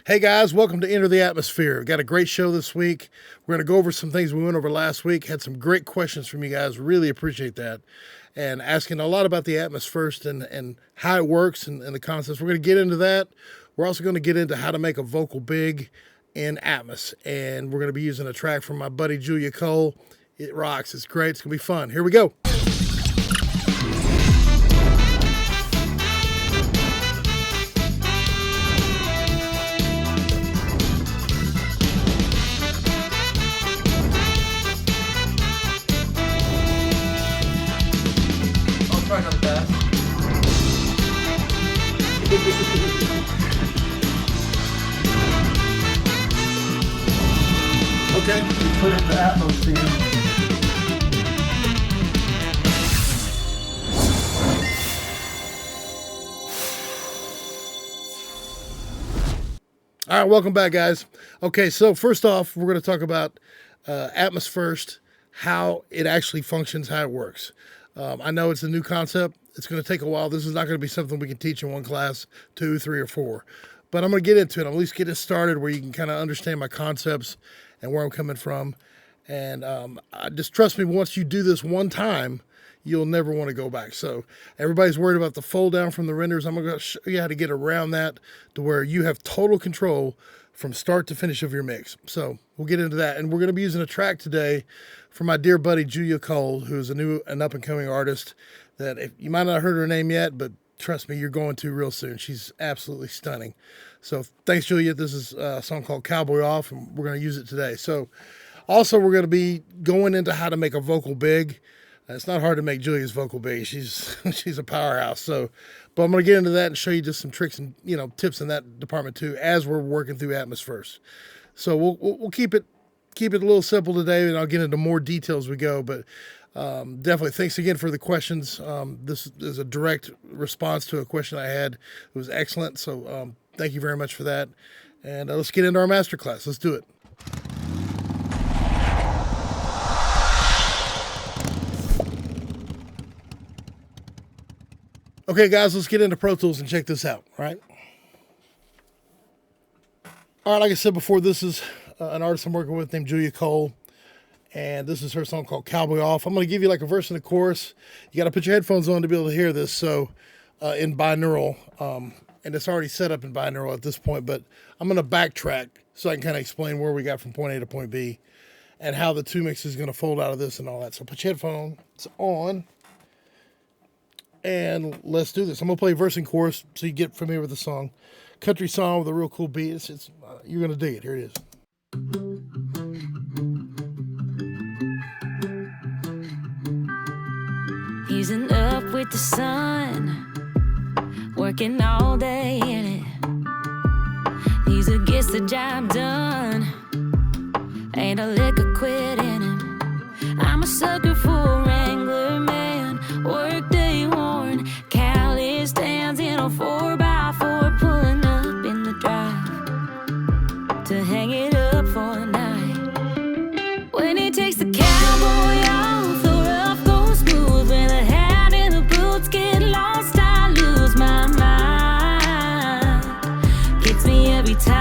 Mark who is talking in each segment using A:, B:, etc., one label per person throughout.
A: Hey guys, welcome to Enter the Atmosphere. We've got a great show this week. We're going to go over some things we went over last week. Had some great questions from you guys. Really appreciate that. And asking a lot about the Atmos First and how it works and the concepts. We're going to get into that. We're also going to get into how to make a vocal big in Atmos. And we're going to be using a track from my buddy Julia Cole. It rocks. It's great. It's going to be fun. Here we go.
B: Okay, we put in the Atmos theme.
A: All right, welcome back, guys. Okay, so first off, we're going to talk about Atmos First, how it actually functions, how it works. I know it's a new concept. It's going to take a while. This is not going to be something we can teach in one class, 2, 3, or 4. But I'm going to get into it. I'll at least get it started where you can kind of understand my concepts and where I'm coming from. And just trust me, once you do this one time, you'll never want to go back. So everybody's worried about the fold down from the renders. I'm going to show you how to get around that to where you have total control from start to finish of your mix. So we'll get into that. And we're going to be using a track today from my dear buddy Julia Cole, who's an up-and-coming artist that if you might not have heard her name yet, but trust me, you're going to real soon. She's absolutely stunning. So thanks, Julia. This is a song called Cowboy Off, and we're going to use it today. So also we're going to be going into how to make a vocal big. It's not hard to make Julia's vocal big. She's a powerhouse. So, but I'm going to get into that and show you just some tricks and tips in that department too as we're working through Atmos First. So we'll keep it a little simple today, and I'll get into more details as we go. But definitely thanks again for the questions. This is a direct response to a question I had. It was excellent. So thank you very much for that. And let's get into our masterclass. Let's do it. Okay, guys, let's get into Pro Tools and check this out, right? All right, like I said before, this is an artist I'm working with named Julia Cole. And this is her song called Cowboy Off. I'm going to give you like a verse and a chorus. You got to put your headphones on to be able to hear this. So in binaural, and it's already set up in binaural at this point, but I'm going to backtrack so I can kind of explain where we got from point A to point B and how the two mixes is going to fold out of this and all that. So put your headphones on and let's do this. I'm going to play verse and chorus so you get familiar with the song. Country song with a real cool beat. It's you're going to dig it. Here it is.
C: Easing up with the sun, working all day in it. He's gets the job done, ain't a lick of quit in him. I'm a sucker for a Wrangler man, work day worn, Cali stands in a 4x4, pulling up in the drive to hang it up for a night. When he takes the cowboy off, the rough goes smooth. When the hat and the boots get lost, I lose my mind. Gets me every time.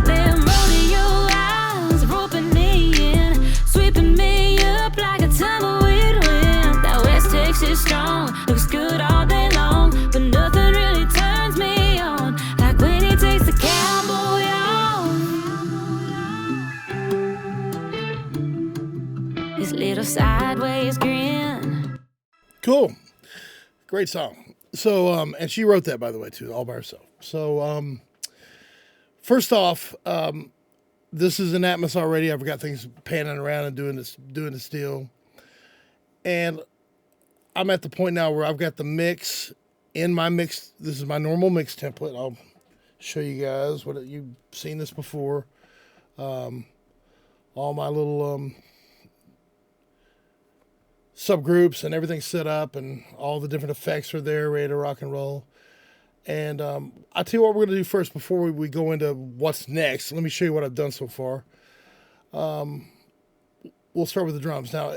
C: Them rodeo eyes roping me in, sweeping me up like a tumbleweed wind. That West Texas strong looks good all day long, but nothing really turns me on like when he takes the cowboy off. His little sideways grin.
A: Cool. Great song. So, and she wrote that, by the way, too, all by herself. So, first off, this is an Atmos already. I've got things panning around and doing this deal. And I'm at the point now where I've got the mix in my mix. This is my normal mix template. I'll show you guys what you've seen this before. All my little subgroups and everything's set up and all the different effects are there, ready to rock and roll. And I'll tell you what we're going to do first before we go into what's next. Let me show you what I've done so far. We'll start with the drums. Now,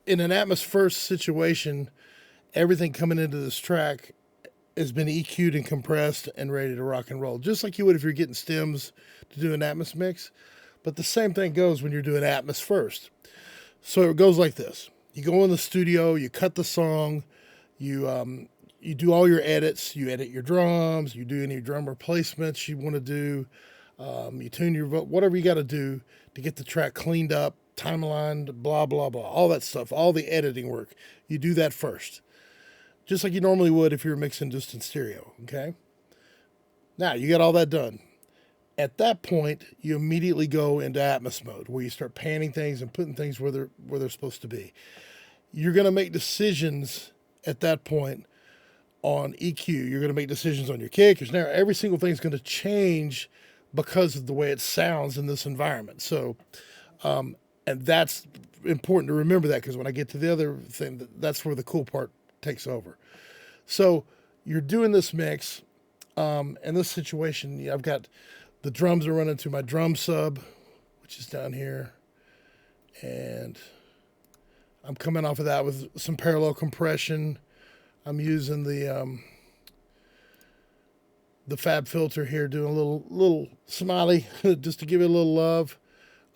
A: in an Atmos First situation, everything coming into this track has been EQ'd and compressed and ready to rock and roll, just like you would if you're getting stems to do an Atmos mix. But the same thing goes when you're doing Atmos First. So it goes like this. You go in the studio, you cut the song, you do all your edits, you edit your drums, you do any drum replacements you want to do, you tune your vote, whatever you got to do to get the track cleaned up, timelined, blah, blah, blah, all that stuff, all the editing work. You do that first, just like you normally would if you were mixing just in stereo, okay? Now, you got all that done. At that point, you immediately go into Atmos mode, where you start panning things and putting things where they're supposed to be. You're going to make decisions at that point on EQ. You're going to make decisions on your kick, your snare. Every single thing is going to change because of the way it sounds in this environment. So, and that's important to remember that, because when I get to the other thing, that's where the cool part takes over. So you're doing this mix. In this situation, I've got the drums are running through my drum sub, which is down here. And I'm coming off of that with some parallel compression. I'm using the fab filter here, doing a little smiley just to give it a little love.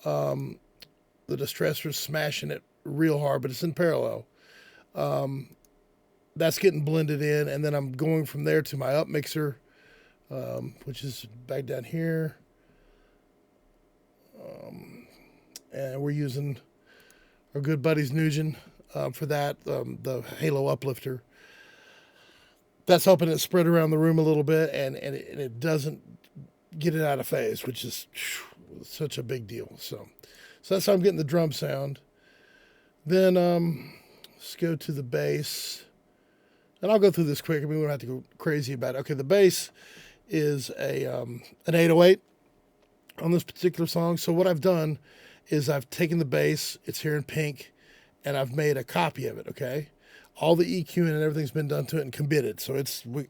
A: The distressor's smashing it real hard, but it's in parallel. That's getting blended in, and then I'm going from there to my up mixer, which is back down here. And we're using our good buddies Nugent for that, the Halo uplifter. That's helping it spread around the room a little bit, and it doesn't get it out of phase, which is such a big deal. So that's how I'm getting the drum sound. Then let's go to the bass. And I'll go through this quick. I mean, we don't have to go crazy about it. Okay, the bass is an 808 on this particular song. So what I've done is I've taken the bass, it's here in pink, and I've made a copy of it, okay? All the EQing and everything's been done to it and committed. So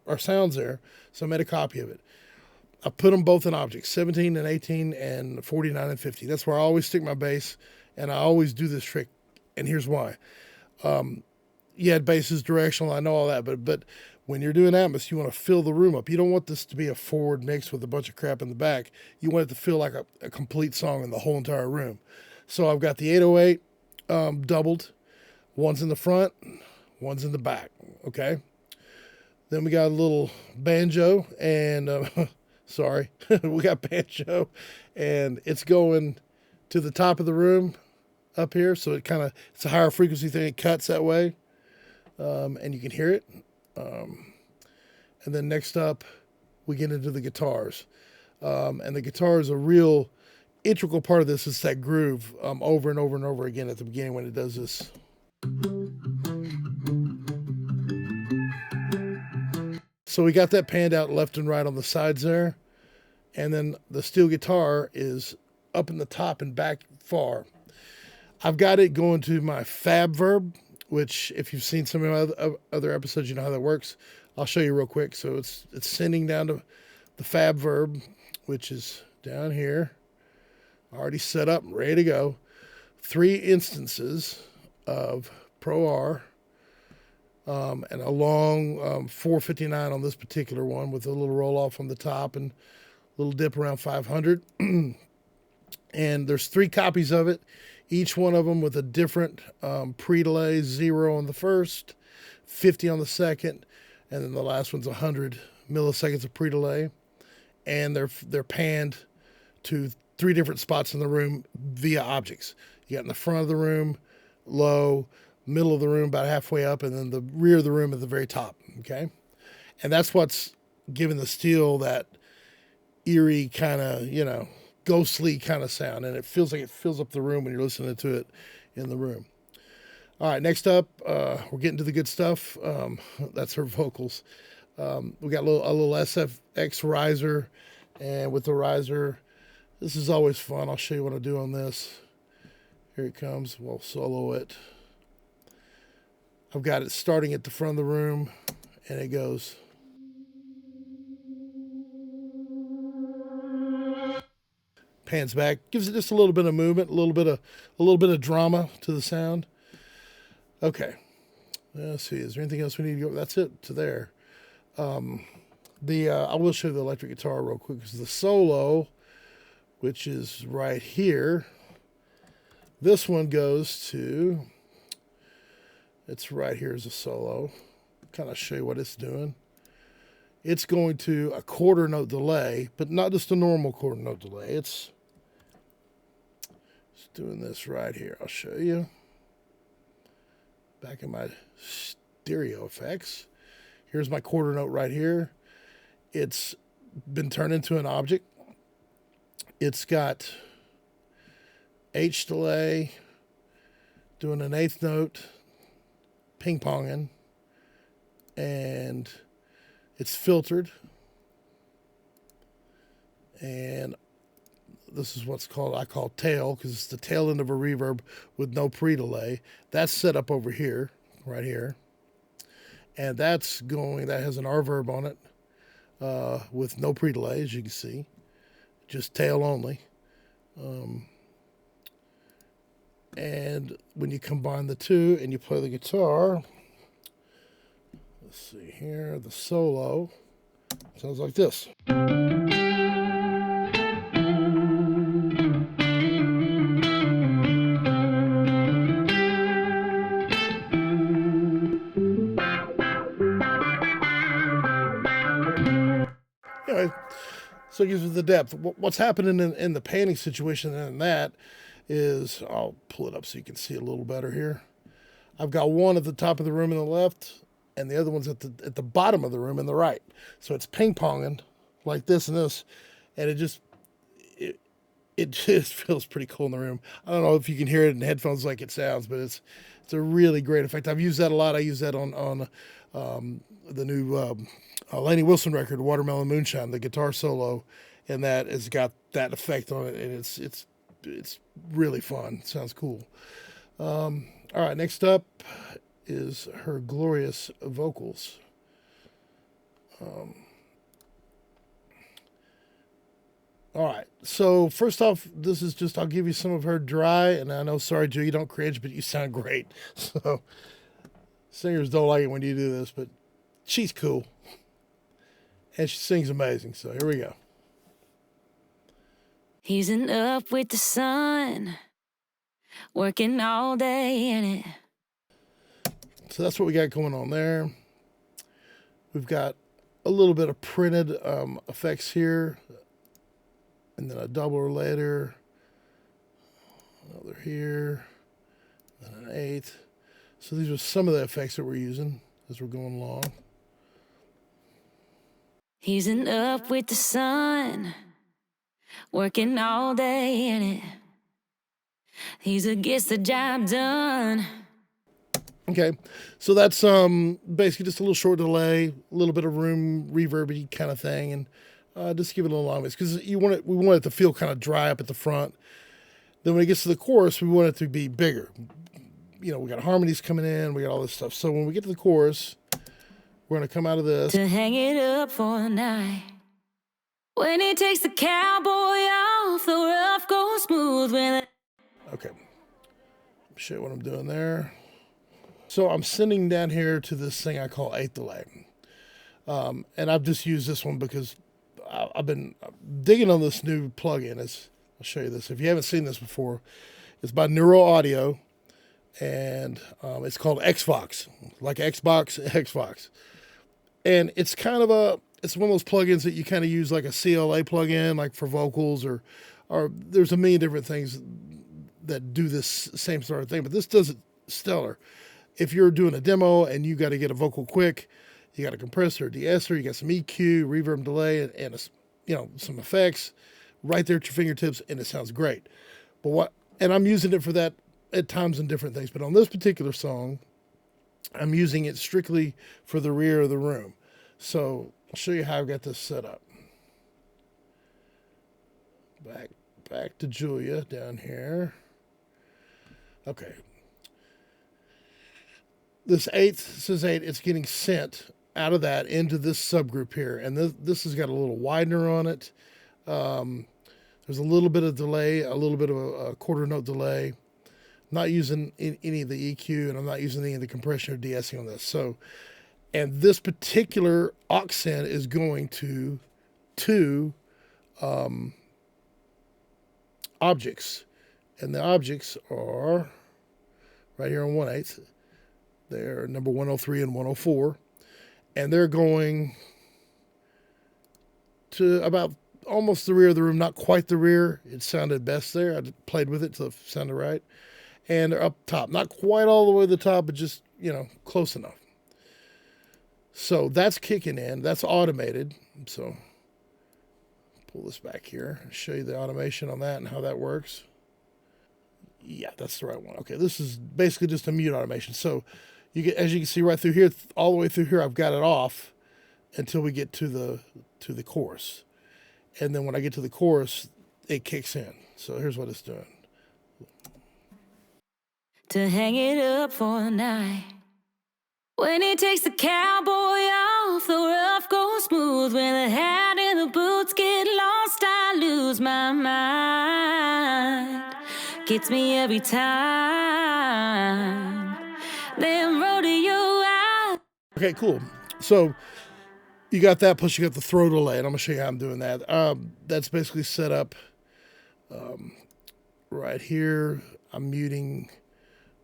A: our sound's there, so I made a copy of it. I put them both in objects, 17 and 18 and 49 and 50. That's where I always stick my bass, and I always do this trick, and here's why. Yeah, bass is directional, I know all that, but when you're doing Atmos, you want to fill the room up. You don't want this to be a forward mix with a bunch of crap in the back. You want it to feel like a complete song in the whole entire room. So I've got the 808 doubled. One's in the front, one's in the back, okay? Then we got a little banjo, and sorry, we got banjo, and it's going to the top of the room up here, so it's a higher frequency thing. It cuts that way, and you can hear it. And then next up, we get into the guitars. And the guitar is a real integral part of this. It's that groove over and over and over again at the beginning when it does this. So we got that panned out left and right on the sides there. And then the steel guitar is up in the top and back far. I've got it going to my fab verb, which if you've seen some of my other episodes, you know how that works. I'll show you real quick. So it's sending down to the fab verb, which is down here, already set up, ready to go. 3 instances of Pro R, and a long 459 on this particular one with a little roll off on the top and a little dip around 500. And there's 3 copies of it, each one of them with a different pre-delay, 0 on the first, 50 on the second, and then the last one's 100 milliseconds of pre-delay. And they're panned to 3 different spots in the room via objects. You got in the front of the room, low, middle of the room about halfway up, and then the rear of the room at the very top, okay? And that's what's giving the steel that eerie kind of, ghostly kind of sound, and it feels like it fills up the room when you're listening to it in the room. All right, next up, we're getting to the good stuff. That's her vocals. We got a little SFX riser, and with the riser, this is always fun. I'll show you what I do on this. Here it comes. We'll solo it. I've got it starting at the front of the room, and it goes. Pans back, gives it just a little bit of movement, a little bit of drama to the sound. Okay, let's see. Is there anything else we need to go? That's it to there. I will show you the electric guitar real quick, because the solo, which is right here, this one goes to, it's right here as a solo. Kind of show you what it's doing. It's going to a quarter note delay, but not just a normal quarter note delay. It's doing this right here. I'll show you. Back in my stereo effects. Here's my quarter note right here. It's been turned into an object. It's got H delay, doing an eighth note, ping-ponging, and it's filtered. And this is what's called, I call tail, because it's the tail end of a reverb with no pre-delay. That's set up over here, right here. And that's going, that has an reverb on it with no pre-delay, as you can see. Just tail only. And when you combine the two and you play the guitar, let's see here, the solo sounds like this. Anyway, so it gives you the depth. What's happening in the panning situation in that is, I'll pull it up so you can see it a little better here. I've got one at the top of the room in the left, and the other one's at the bottom of the room in the right. So it's ping-ponging like this and this, and it just feels pretty cool in the room. I don't know if you can hear it in headphones like it sounds, but it's a really great effect. I've used that a lot. I use that on the new Lainey Wilson record, Watermelon Moonshine, the guitar solo, and that has got that effect on it, and it's really fun. It sounds cool. All right, next up is her glorious vocals. All right, so first off, this is just, I'll give you some of her dry, and I know, sorry, Joe, you don't cringe, but you sound great. So singers don't like it when you do this, but she's cool. And she sings amazing, so here we go.
C: He's up with the sun, working all day in it.
A: So that's what we got going on there. We've got a little bit of printed effects here, and then a doubler later, another here, and an eighth. So these are some of the effects that we're using as we're going along.
C: He's up with the sun, working all day in it. Gets the job done.
A: Okay, so that's basically just a little short delay, a little bit of room reverb-y kind of thing, and just give it a little long because we want it to feel kind of dry up at the front. Then when it gets to the chorus, we want it to be bigger. You know, we got harmonies coming in, we got all this stuff. So when we get to the chorus, we're going to come out of this.
C: To hang it up for a night. When he takes the cowboy off, the rough goes smooth with it.
A: Okay. Show you what I'm doing there. So I'm sending down here to this thing I call eighth delay. And I've just used this one because I've been digging on this new plugin. I'll show you this. If you haven't seen this before, it's by Neural Audio. And it's called Xbox, like Xbox, Xbox. And it's kind of it's one of those plugins that you kind of use like a CLA plugin, like for vocals, or there's a million different things that do this same sort of thing, but this does it stellar. If you're doing a demo and you got to get a vocal quick, you got a compressor, de-esser, you got some EQ, reverb, delay, and some effects right there at your fingertips, and it sounds great. And I'm using it for that at times in different things, but on this particular song, I'm using it strictly for the rear of the room. So I'll show you how I've got this set up. Back to Julia down here. Okay. This eighth, says 8, it's getting sent out of that into this subgroup here. And this has got a little widener on it. There's a little bit of delay, a little bit of a quarter note delay. Not using any of the EQ, and I'm not using any of the compression or de-essing on this. So And this particular aux send is going to two objects. And the objects are right here on 1/8. They're number 103 and 104. And they're going to about almost the rear of the room, not quite the rear. It sounded best there. I played with it till it sounded right. And they're up top. Not quite all the way to the top, but just, close enough. So that's kicking in. That's automated. So pull this back here and show you the automation on that and how that works. Yeah, that's the right one. Okay, this is basically just a mute automation. So you get, as you can see right through here, all the way through here, I've got it off until we get to the chorus. And then when I get to the chorus, it kicks in. So here's what it's doing.
C: To hang it up for a night. When he takes the cowboy off, the rough goes smooth. When the hat and the boots get lost, I lose my mind. Gets me every time. Them rodeo eyes.
A: Okay, cool. So you got that, plus you got the throw delay, and I'm going to show you how I'm doing that. That's basically set up right here. I'm doing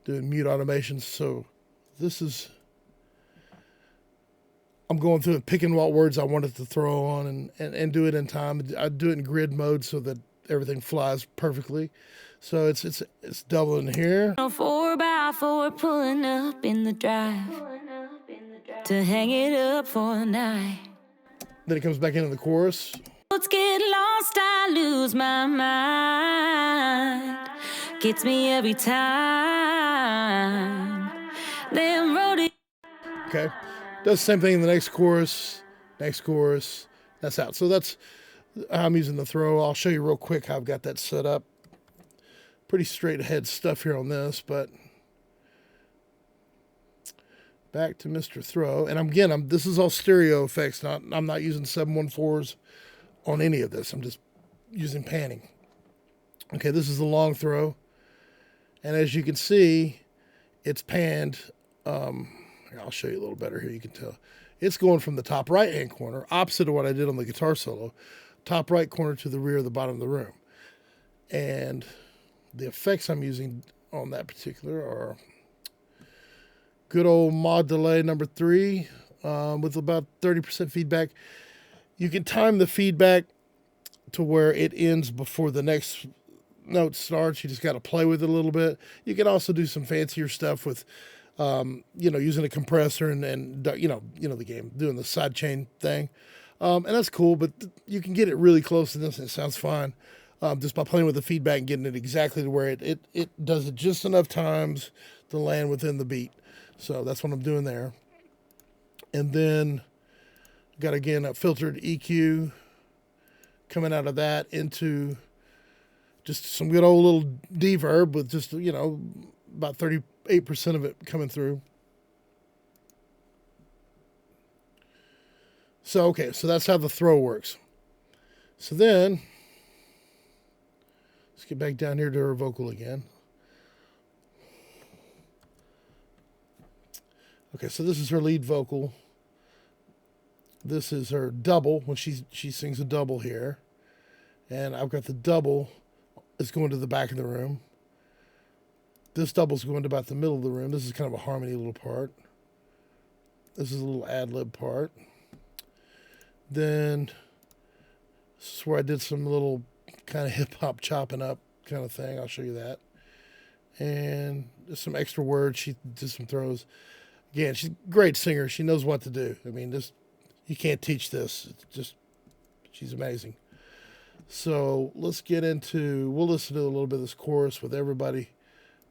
A: mute automations. So this is, I'm going through and picking what words I wanted to throw on and do it in time. I do it in grid mode so that everything flies perfectly. So it's doubling here.
C: 4x4 pulling up in the drive. To hang it up for a night.
A: Then it comes back into the chorus.
C: Let's get lost, I lose my mind. Gets me every time. Them rodeo.
A: Okay. Does the same thing in the next chorus. That's out. So that's how I'm using the throw. I'll show you real quick how I've got that set up. Pretty straight ahead stuff here on this, but back to Mr. Throw. And again, this is all stereo effects. I'm not using 714s on any of this. I'm just using panning. Okay, this is the long throw. And as you can see, it's panned. I'll show you a little better here. You can tell. It's going from the top right-hand corner, opposite of what I did on the guitar solo, top right corner to the rear of the bottom of the room. And the effects I'm using on that particular are good old mod delay number 3 with about 30% feedback. You can time the feedback to where it ends before the next note starts. You just got to play with it a little bit. You can also do some fancier stuff with, using a compressor and the game, doing the side chain thing. And that's cool, but you can get it really close to this and it sounds fine. Just by playing with the feedback and getting it exactly to where it does it just enough times to land within the beat. So that's what I'm doing there. And then got, again, a filtered EQ coming out of that into just some good old little deverb with just, about 38% of it coming through. So that's how the throw works. So then, let's get back down here to her vocal again. Okay, so this is her lead vocal. This is her double when she sings a double here. And I've got the double is going to the back of the room. This double's going to about the middle of the room. This is kind of a harmony little part. This is a little ad-lib part. Then this is where I did some little kind of hip-hop chopping up kind of thing. I'll show you that. And just some extra words. She did some throws. Again, she's a great singer. She knows what to do. I mean, you can't teach this. She's amazing. So we'll listen to a little bit of this chorus with everybody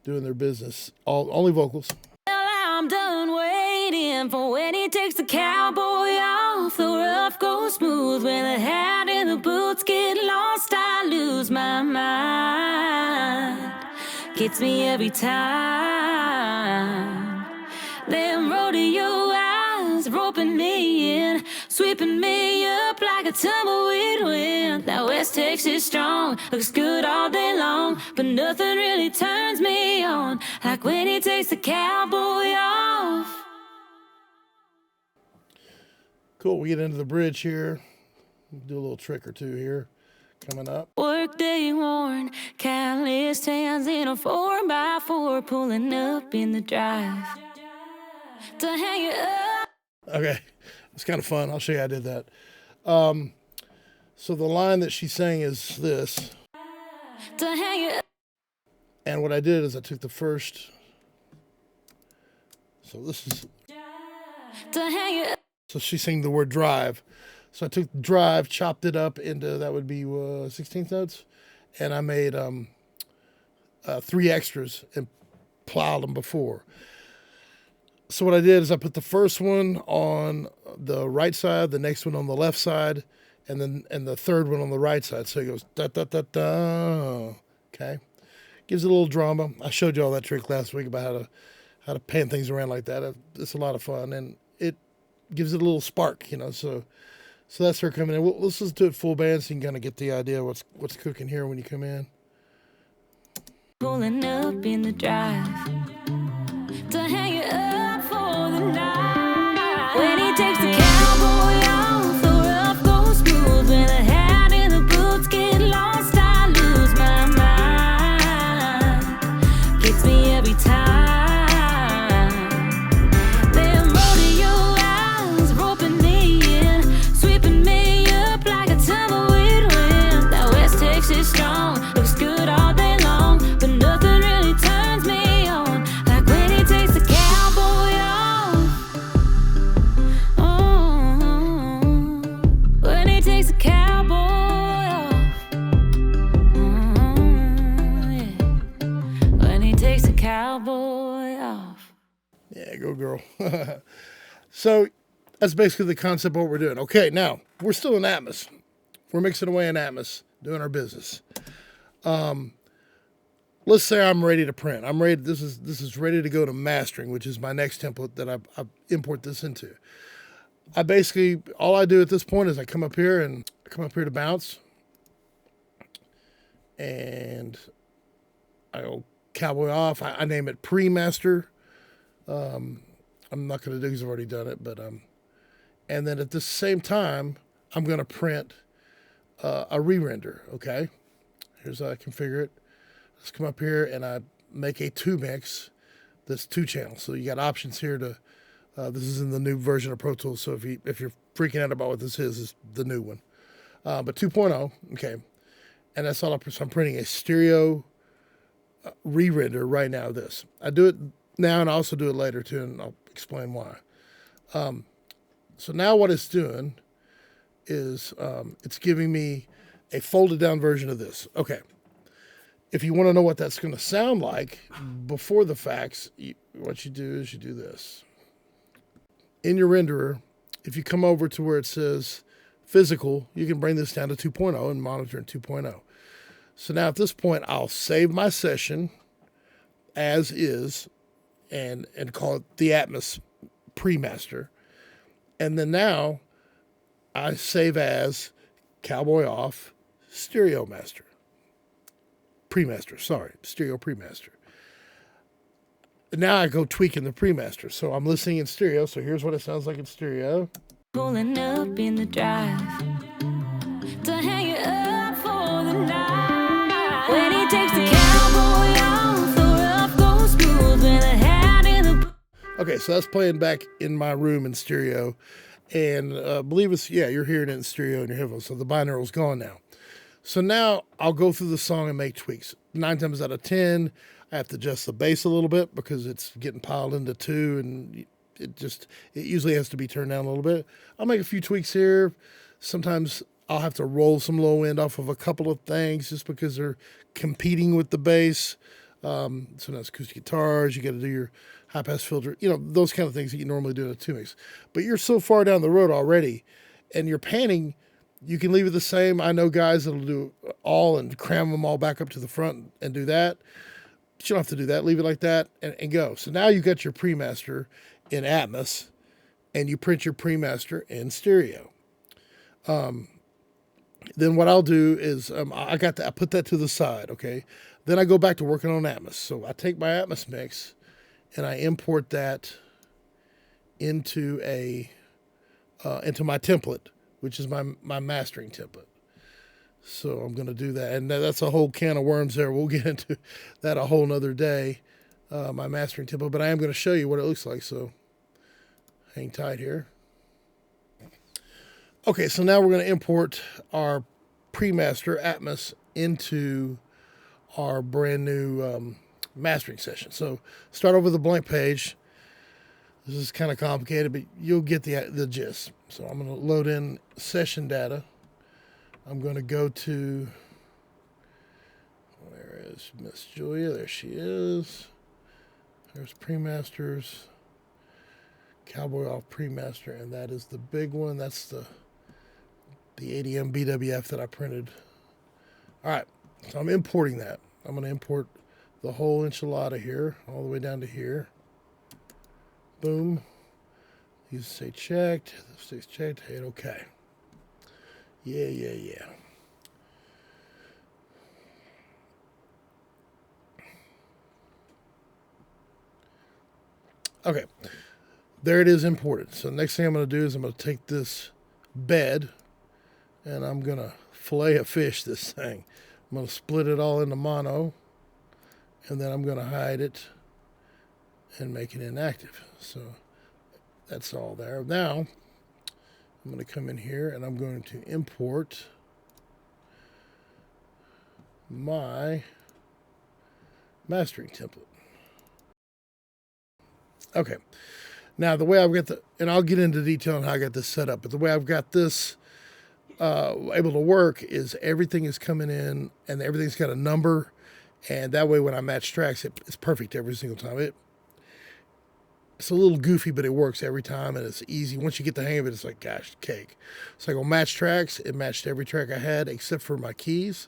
A: doing their business. Only vocals.
C: Well, I'm done waiting for when he takes the cowboy off. The rough goes smooth. When the hat and the boots get lost, I lose my mind. Gets me every time. Them rodeo eyes roping me in, sweeping me up like a tumbleweed wind. That West Texas strong looks good all day long, but nothing really turns me on like when he takes the cowboy off.
A: Cool. We get into the bridge here. Do a little trick or two here coming up.
C: Workday worn, calloused hands in a 4x4, pulling up in the drive to hang it up.
A: Okay. It's kind of fun. I'll show you how I did that. So the line that she's saying is this.
C: To hang it up.
A: And what I did is I took the first. So this is.
C: To hang it up.
A: So she's saying the word drive. So I took drive, chopped it up into, that would be 16th notes. And I made 3 extras and plowed them before. So what I did is I put the first one on the right side, the next one on the left side, and the third one on the right side. So it goes da da da da. Okay, gives it a little drama. I showed you all that trick last week about how to pan things around like that. It's a lot of fun, and it gives it a little spark, you know. So that's her coming in. Let's just do it full band so you can kind of get the idea what's cooking here when you come in.
C: Pulling up in the drive to hang it up for the night. When he takes the cowboy off, the rough goes smooth. When the hat and the boots get lost, I lose my mind. Gets me every time. Them rodeo eyes roping me in, sweeping me up like a tumbleweed wind. That West Texas strong looks good all day long, but nothing really turns me on like when he takes the cowboy off. Oh, when he takes the cowboy off. Oh, yeah. When he takes the cowboy off.
A: Yeah, go girl. So that's basically the concept of what we're doing. Okay, now we're still in Atmos. We're mixing away in Atmos, doing our business. Let's say I'm ready to print. I'm ready. This is ready to go to mastering, which is my next template that I import this into. I basically, all I do at this point is I come up here to bounce, and I go cowboy off. I name it pre-master. I'm not going to do because I've already done it, but and then at the same time I'm going to print a re-render. Okay, here's how I configure it. Let's come up here and I make a 2 mix that's 2 channels. So you got options here to. This is in the new version of Pro Tools. So if you're freaking out about what this is the new one. But 2.0, okay, and that's all. I'm printing a stereo re-render right now. This I do it now and I also do it later too, and I'll explain why. So now what it's doing is it's giving me a folded down version of this. Okay. If you want to know what that's going to sound like before the facts, what you do is you do this. In your renderer, if you come over to where it says physical, you can bring this down to 2.0 and monitor in 2.0. So now at this point, I'll save my session as is and call it the Atmos pre-master. And then now I save as cowboy off stereo master. Pre-master, sorry, stereo pre-master. Now I go tweaking the pre-master. So I'm listening in stereo. So here's what it sounds like in stereo.
C: Pulling up in the drive to hang it up for the night. When he takes the cowboy off, the rough goes smooth. When the hat and the...
A: Okay, so that's playing back in my room in stereo. And believe it's, yeah, you're hearing it in stereo in your headphones. So the binaural's gone now. So now I'll go through the song and make tweaks. 9 times out of 10, I have to adjust the bass a little bit because it's getting piled into 2, and it usually has to be turned down a little bit. I'll make a few tweaks here. Sometimes I'll have to roll some low end off of a couple of things just because they're competing with the bass. Sometimes acoustic guitars, you got to do your high pass filter, those kind of things that you normally do in a 2 mix. But you're so far down the road already, and you're panning. You can leave it the same. I know guys that'll do all and cram them all back up to the front and do that. But you don't have to do that. Leave it like that and go. So now you got your pre-master in Atmos, and you print your pre-master in stereo. Then what I'll do is I put that to the side, okay? Then I go back to working on Atmos. So I take my Atmos mix and I import that into a into my template, which is my mastering template. So I'm going to do that. And that's a whole can of worms there. We'll get into that a whole nother day, my mastering template. But I am going to show you what it looks like. So hang tight here. Okay, so now we're going to import our pre-master Atmos into our brand new mastering session. So start over the blank page. This is kind of complicated, but you'll get the gist. So I'm going to load in session data. I'm going to go to, where is Miss Julia? There she is. There's pre-masters, Cowboy off pre-master, and that is the big one. That's the ADM BWF that I printed. All right, so I'm importing that. I'm going to import the whole enchilada here, all the way down to here. Boom. These say checked. This stays checked. Hit OK. Yeah. Okay. There it is imported. So the next thing I'm going to do is I'm going to take this bed and I'm going to fillet a fish this thing. I'm going to split it all into mono, and then I'm going to hide it and make it inactive. So that's all there. Now I'm going to come in here and I'm going to import my mastering template. Okay. Now the way I've got and I'll get into detail on how I got this set up, but the way I've got this able to work is everything is coming in and everything's got a number, and that way when I match tracks, it's perfect every single time. It's a little goofy, but it works every time, and it's easy. Once you get the hang of it, it's like, gosh, cake. So I go match tracks. It matched every track I had except for my keys,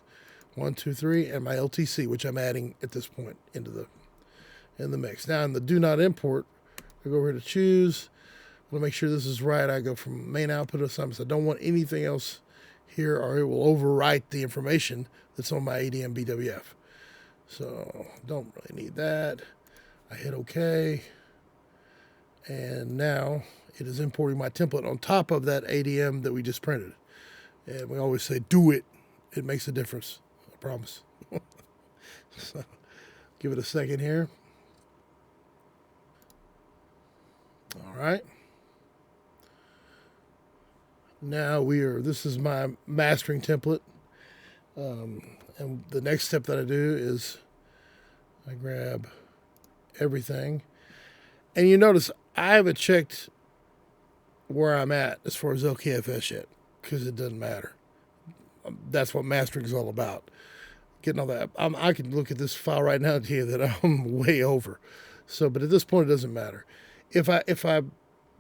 A: 1, 2, 3, and my LTC, which I'm adding at this point in the mix. Now in the do not import, I go over here to choose. I want to make sure this is right. I go from main output assignments. I don't want anything else here, or it will overwrite the information that's on my ADM BWF. So don't really need that. I hit OK. And now it is importing my template on top of that ADM that we just printed. And we always say, do it. It makes a difference. I promise. So give it a second here. All right. Now this is my mastering template. And the next step that I do is I grab everything. And you notice I haven't checked where I'm at as far as LKFS yet, because it doesn't matter. That's what mastering is all about. Getting all that. I can look at this file right now and tell you that I'm way over. So, but at this point, it doesn't matter. If I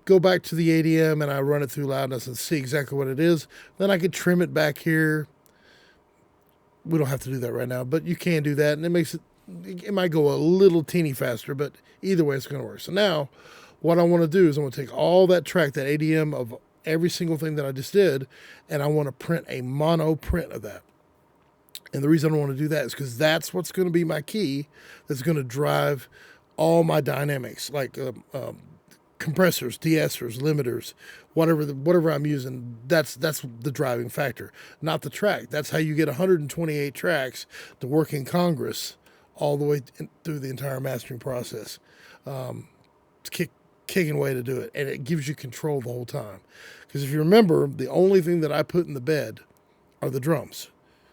A: go back to the ADM and I run it through loudness and see exactly what it is, then I could trim it back here. We don't have to do that right now, but you can do that, and it might go a little teeny faster, but either way, it's going to work. So now what I want to do is I want to take all that track, that ADM of every single thing that I just did, and I want to print a mono print of that. And the reason I want to do that is because that's what's going to be my key that's going to drive all my dynamics, like compressors, de-essers, limiters, whatever I'm using. That's the driving factor, not the track. That's how you get 128 tracks to work in Congress all the way through the entire mastering process. It's kicking way to do it, and it gives you control the whole time. Because if you remember, the only thing that I put in the bed are the drums.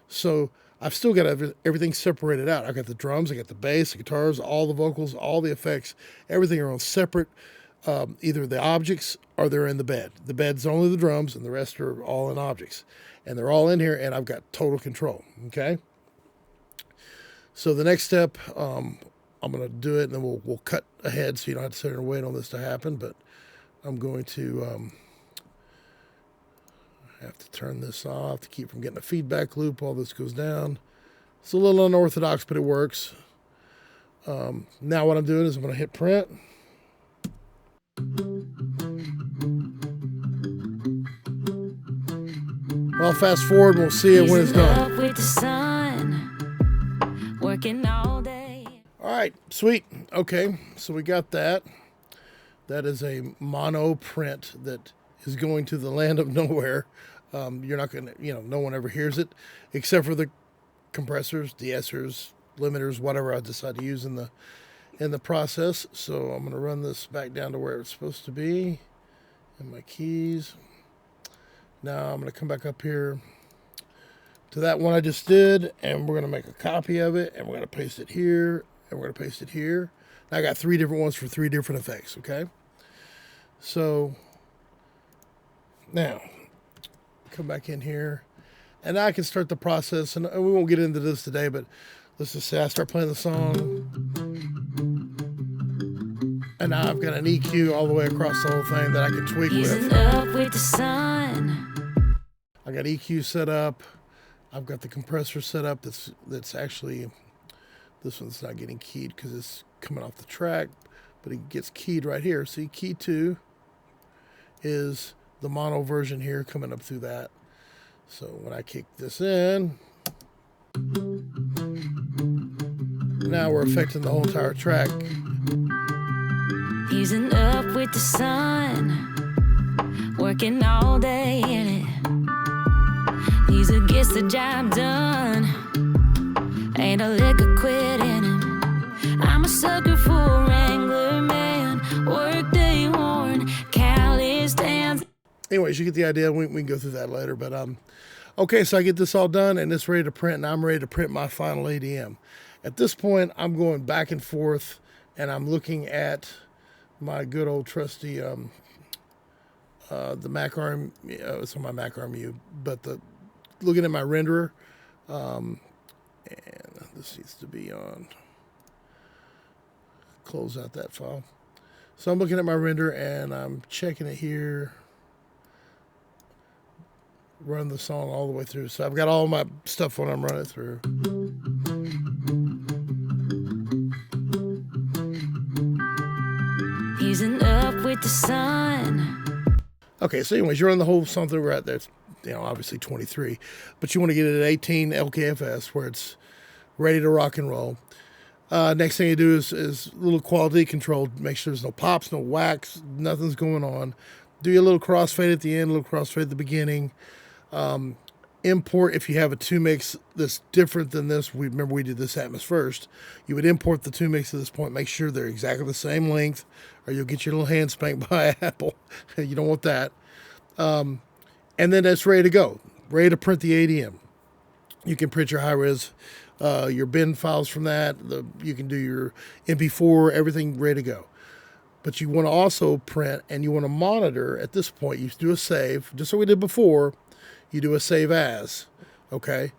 A: So I've still got everything separated out. I got the drums, I got the bass, the guitars, all the vocals, all the effects, everything are on separate, either the objects or they're in the bed. The bed's only the drums, and the rest are all in objects. And they're all in here, and I've got total control, okay? So the next step, I'm going to do it, and then we'll cut ahead so you don't have to sit there and wait on this to happen. But I'm going to have to turn this off to keep from getting a feedback loop while this goes down. It's a little unorthodox, but it works. Now what I'm doing is I'm going to hit print. I'll fast forward and we'll see it when it's done.
C: With the sun, working all day.
A: All right, sweet. Okay, so we got that. That is a mono print that is going to the land of nowhere. You're not going to, no one ever hears it except for the compressors, de-essers, limiters, whatever I decide to use in the process. So I'm going to run this back down to where it's supposed to be in my keys. Now I'm going to come back up here to that one I just did, and we're going to make a copy of it, and we're going to paste it here, and we're going to paste it here. Now I got 3 different ones for 3 different effects, okay? So now come back in here, and now I can start the process, and we won't get into this today, but let's just say I start playing the song, and now I've got an EQ all the way across the whole thing that I can tweak with.
C: Up with the sun.
A: I got EQ set up. I've got the compressor set up. That's actually, this one's not getting keyed because it's coming off the track, but it gets keyed right here. See, key 2 is the mono version here coming up through that. So when I kick this in, now we're affecting the whole entire track.
C: Easing up with the sun, working all day in it. He's a gets the job done, ain't a lick of quit in him. I'm a sucker for a Wrangler man, workday worn, Cali stands.
A: Anyways, you get the idea. We can go through that later. But okay, so I get this all done, and it's ready to print, and I'm ready to print my final ADM. At this point, I'm going back and forth, and I'm looking at my good old trusty the Mac Arm. It's on my Mac RMU, but looking at my renderer, and this needs to be on. Close out that file. So I'm looking at my render, and I'm checking it here. Run the song all the way through. So I've got all my stuff when I'm running through.
C: Easing up with the sun.
A: Okay, so anyways, you're on the whole song through right there. It's, obviously 23, but you want to get it at 18 LKFS where it's ready to rock and roll. Next thing you do is a little quality control. Make sure there's no pops, no wax, nothing's going on. Do your little crossfade at the end, a little crossfade at the beginning. Import, if you have a 2-mix that's different than this, remember we did this Atmos First, you would import the 2-mix at this point, make sure they're exactly the same length, or you'll get your little hand spanked by Apple. You don't want that. And then it's ready to go, ready to print the ADM. You can print your high-res, your bin files from that, you can do your MP4, everything ready to go. But you want to also print, and you want to monitor. At this point, you do a save, just like we did before. You do a save as, okay?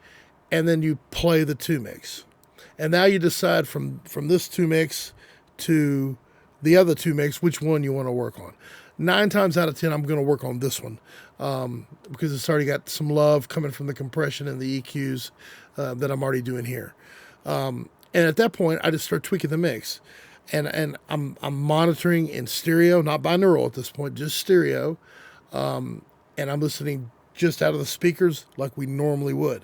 A: And then you play the 2-mix. And now you decide from this 2-mix to the other 2-mix, which one you want to work on. 9 times out of 10, I'm going to work on this one because it's already got some love coming from the compression and the EQs that I'm already doing here. And at that point, I just start tweaking the mix. And I'm monitoring in stereo, not binaural at this point, just stereo. And I'm listening just out of the speakers like we normally would.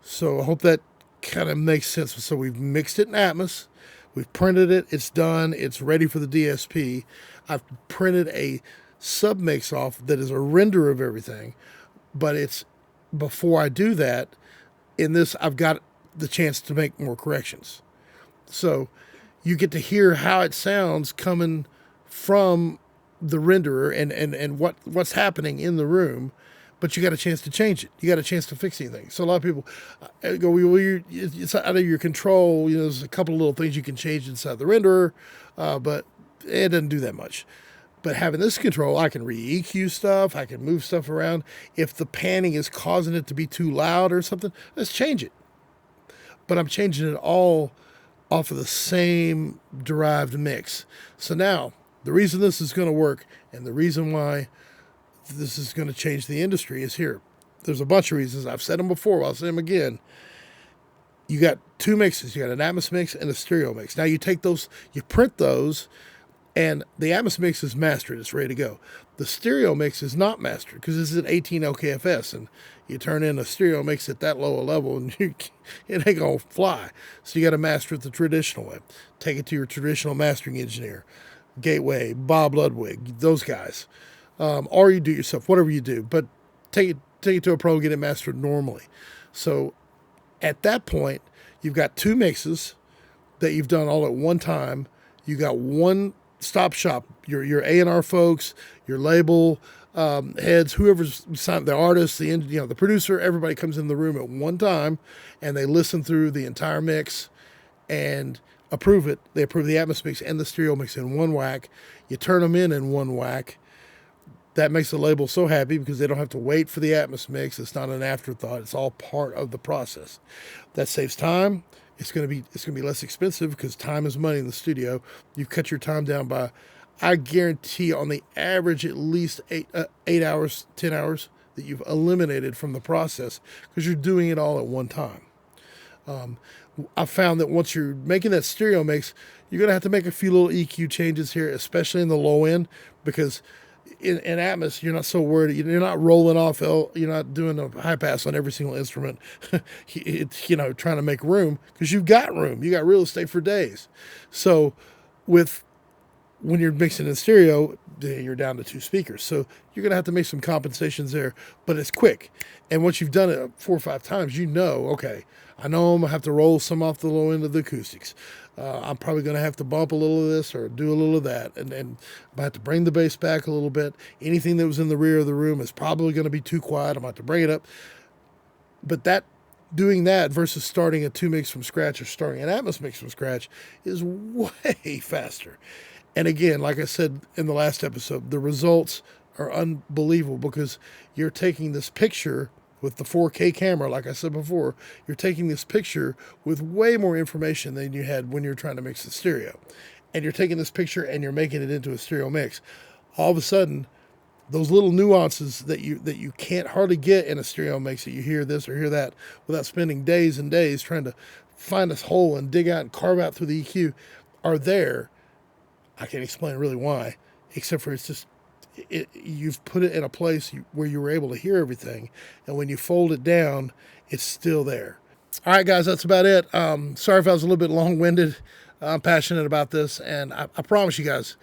A: So I hope that kind of makes sense. So we've mixed it in Atmos. We've printed it. It's done. It's ready for the DSP. I've printed a submix off that is a render of everything. But it's before I do that, in this, I've got the chance to make more corrections. So you get to hear how it sounds coming from the renderer and what's happening in the room, but you got a chance to change it. You got a chance to fix anything. So a lot of people go, well, it's out of your control. There's a couple of little things you can change inside the renderer, but it doesn't do that much. But having this control, I can re-EQ stuff. I can move stuff around. If the panning is causing it to be too loud or something, let's change it. But I'm changing it all off of the same derived mix. So now, the reason this is going to work and the reason why this is going to change the industry is here. There's a bunch of reasons. I've said them before. I'll say them again. You got 2 mixes. You got an Atmos mix and a stereo mix. Now you take those, you print those, and the Atmos mix is mastered. It's ready to go. The stereo mix is not mastered because this is an 18 LKFS, and you turn in a stereo mix at that low a level, and it ain't going to fly. So you got to master it the traditional way. Take it to your traditional mastering engineer, Gateway, Bob Ludwig, those guys. or you do it yourself, whatever you do. But take it to a pro, get it mastered normally. So at that point, you've got two mixes that you've done all at one time. You got one stop shop. Your A&R folks, your label heads, whoever's signed, the artist, the producer, everybody comes in the room at one time, and they listen through the entire mix and approve it. They approve the Atmos mix and the stereo mix in one whack. You turn them in one whack. That makes the label so happy because they don't have to wait for the Atmos mix. It's not an afterthought. It's all part of the process. That saves time. It's going to be less expensive because time is money in the studio. You cut your time down by, I guarantee, on the average, at least 8 hours, 10 hours that you've eliminated from the process because you're doing it all at one time. I found that once you're making that stereo mix, you're going to have to make a few little EQ changes here, especially in the low end, because in Atmos, you're not so worried. You're not rolling off. You're not doing a high pass on every single instrument. It's, trying to make room because you've got room. You got real estate for days. So when you're mixing in stereo, you're down to two speakers. So you're going to have to make some compensations there, but it's quick. And once you've done it 4 or 5 times, okay, I know I'm going to have to roll some off the low end of the acoustics. I'm probably going to have to bump a little of this or do a little of that. And I have to bring the bass back a little bit. Anything that was in the rear of the room is probably going to be too quiet. I'm going to have to bring it up. But doing that versus starting a 2 mix from scratch or starting an Atmos mix from scratch is way faster. And again, like I said in the last episode, the results are unbelievable because you're taking this picture with the 4K camera, like I said before, you're taking this picture with way more information than you had when you're trying to mix the stereo. And you're taking this picture and you're making it into a stereo mix. All of a sudden, those little nuances that you can't hardly get in a stereo mix, that you hear this or hear that without spending days and days trying to find this hole and dig out and carve out through the EQ, are there. I can't explain really why, except for it's just, you've put it in a place where you were able to hear everything, and when you fold it down, it's still there. All right, guys, that's about it. Sorry if I was a little bit long-winded. I'm passionate about this, and I promise you guys,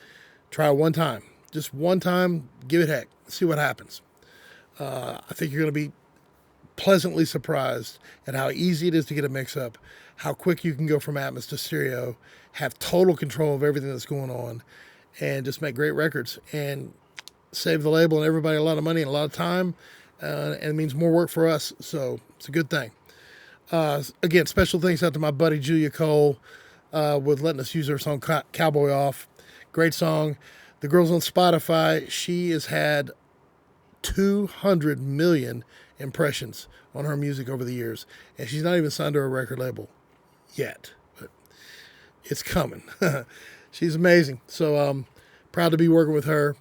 A: try one time. Just one time, give it heck. See what happens. I think you're going to be pleasantly surprised at how easy it is to get a mix-up, how quick you can go from Atmos to stereo, have total control of everything that's going on, and just make great records and save the label and everybody a lot of money and a lot of time, and it means more work for us, so it's a good thing. Again, special thanks out to my buddy Julia Cole with letting us use her song Cowboy Off. Great song. The girl's on Spotify. She has had 200 million impressions on her music over the years, and she's not even signed to a record label yet, but it's coming. She's amazing. So proud to be working with her.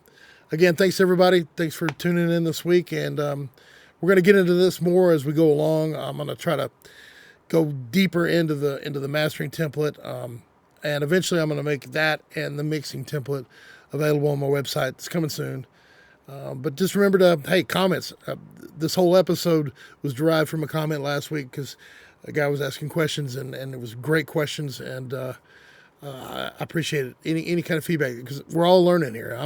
A: Again, thanks everybody. Thanks for tuning in this week, and we're going to get into this more as we go along. I'm going to try to go deeper into the mastering template, and eventually I'm going to make that and the mixing template available on my website. It's coming soon. But just remember to, comments. This whole episode was derived from a comment last week because a guy was asking questions, and it was great questions, and I appreciate it. Any kind of feedback, because we're all learning here.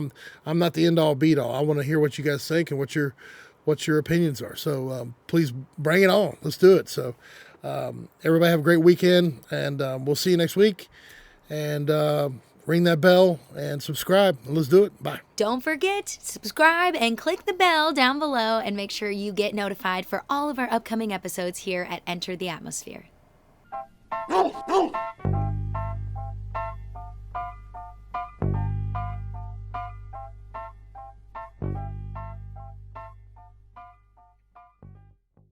A: I'm not the end all beat all. I want to hear what you guys think and what your opinions are. So please bring it on. Let's do it. So everybody have a great weekend, and we'll see you next week. And ring that bell and subscribe. Let's do it. Bye.
B: Don't forget to subscribe and click the bell down below and make sure you get notified for all of our upcoming episodes here at Enter the Atmosphere.